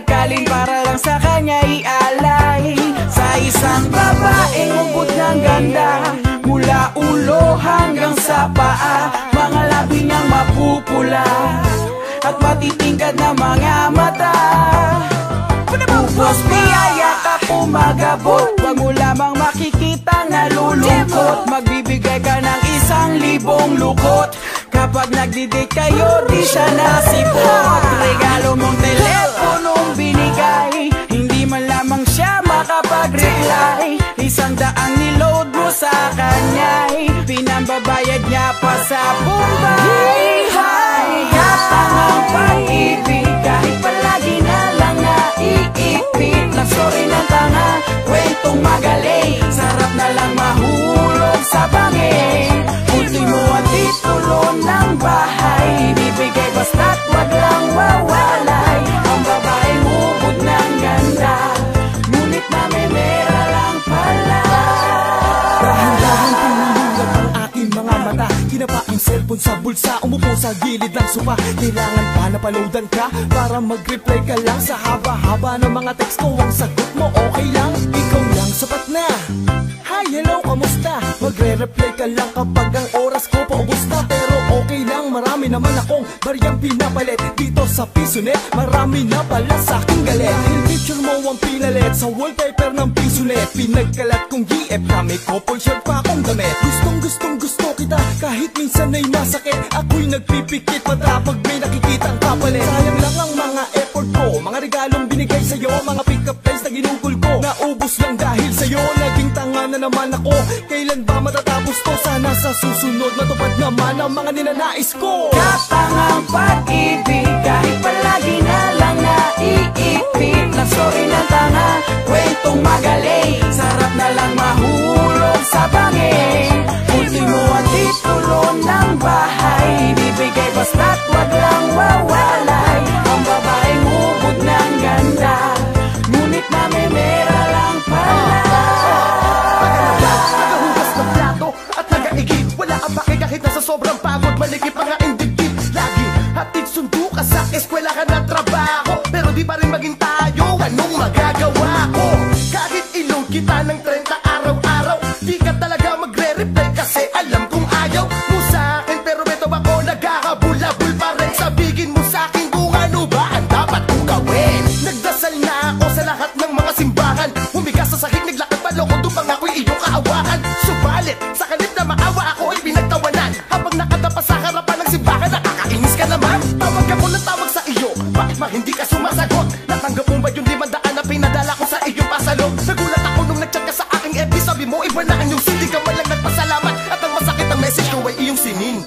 arkalin para lang sa kanya ialay. Sa isang babaeng ubod ng ganda, mula ulo hanggang sa paa, mga labi niyang mapupula at matitingkad na mga mata. Upos biyaya ka pumagabot, wag mo lamang makikita nalulungkot. Magbibigay ka ng 1,000 lukot kapag nagdi-date kayo, di siya nasipot. Regalo mong teleponong binigay, hindi man lamang siya makapag-reply. 100 niload mo sa kanya'y pinambabayad niya pa sa Bombay. Katang ang pag-ibig, kahit palagi na lang naiipit. Love story ng tanga, kwentong magaling, sarap na lang mahulog sa bangin. Ultimo at titulo ng bahay, bibigay basta't wag lang wawalay. Ang babaeng ubod ng ganda, ngunit namimera lang pala. Dahan-dahan tumulog ang aking mga mata, kinapa ang cellphone sa bulsa, umupo sa gilid ng sofa. Kailangan pa na paloadan ka para mag-reply ka lang sa haba-haba ng mga text ko. Ang sagot mo okay lang, ikaw lang sapat na. Hi, hello, kamusta? Magre-reply ka lang kapag ang oras ko paubos na. Pero okay lang, marami naman akong bariyang pinapalit dito sa Pisonet. Marami na pala sa aking galit. Yung picture mo ang pinalit sa wallpaper ng Pisonet. Pinagkalat kong GF na may couple shirt pa akong damit. Gustong kita kahit minsan ay masakit. Ako'y nagpipikit mata pag may nakikitang kapalit. Sayang lang ang mga effort ko, mga regalong binigay sa'yo, mga pick-up lines na ginugol ko. Naubos lang dahil sa'yo, naging tanga na naman ako. Kailan ba matatapos to? Sana sa susunod matupad naman ang mga ninanais ko. Katang ang pag-ibig, kahit palagi na lang naiipit. Love story ng tanga, kwentong magaling, sarap na lang mahulog sa bangin. Ultimo at titulo ng bahay, bibigay basta't wag lang wawalay. Ang babaeng ubod ng ganda, ngunit namimera lang pala. Nagahugas ng plato at nagaigib, wala ang pake kahit nasa sobrang pagod. Maligip ang aking dibdib, lagi hatid sundo ka sa eskwelahan at trabaho. Pero di pa rin maging tayo, anong magagawa ko? Kahit ilong kita ng 30 araw-araw, di ka talaga magre-reply kasi alam kong ayaw mo sa akin. Pero beto ako nagkakabulabul pa rin. Sabihin mo sa akin kung ano ba ang dapat kong gawin. Nagdasal na ako sa lahat ng mga simbahan, humigas sa sahig, naglakad pa loko tupang ako'y iyong kaawahan. Subalit sa kanip na maawa ako ay pinagtawanan, habang nakadapa sa harapan ng simbahan, nakakainis ka naman. Tawag ako ng tawag sa iyo, bakit ba hindi ka sumasagot? Natanggap mo ba yung 500 na pinadala ko sa iyong pasalo? Nagulat ako nung nagchat ka sa aking FB, sabi mo iba na ang iyong hindi ka walang nagpasalamat, at ang masakit ang message ko ay iyong sinin.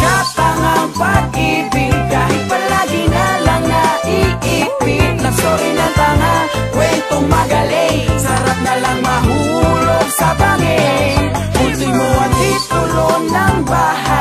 Katang ang pag-ibig, kahit palagi na lang naiipit. Love story ng tanga, kwentong magaling, sarap na lang mahulog sa bangin. Ultimo at titulo ng bahay,